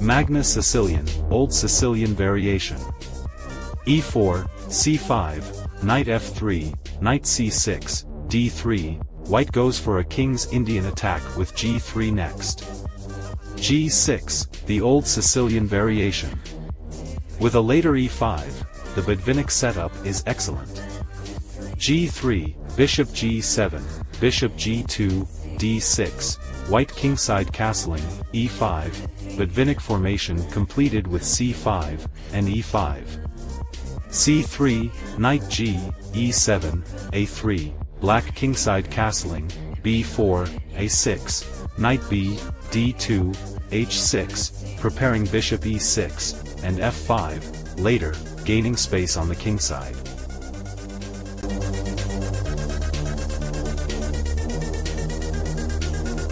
Magnus Sicilian, Old Sicilian variation. e4, c5, knight f3, knight c6, d3, white goes for a King's Indian attack with g3 next. g6, the Old Sicilian variation. With a later e5, the Botvinnik setup is excellent. g3, bishop g7, bishop g2, d6, white kingside castling, e5, Botvinnik formation completed with c5, and e5. c3, knight g, e7, a3, black kingside castling, b4, a6, knight b, d2, h6, preparing bishop e6, and f5, later, gaining space on the kingside.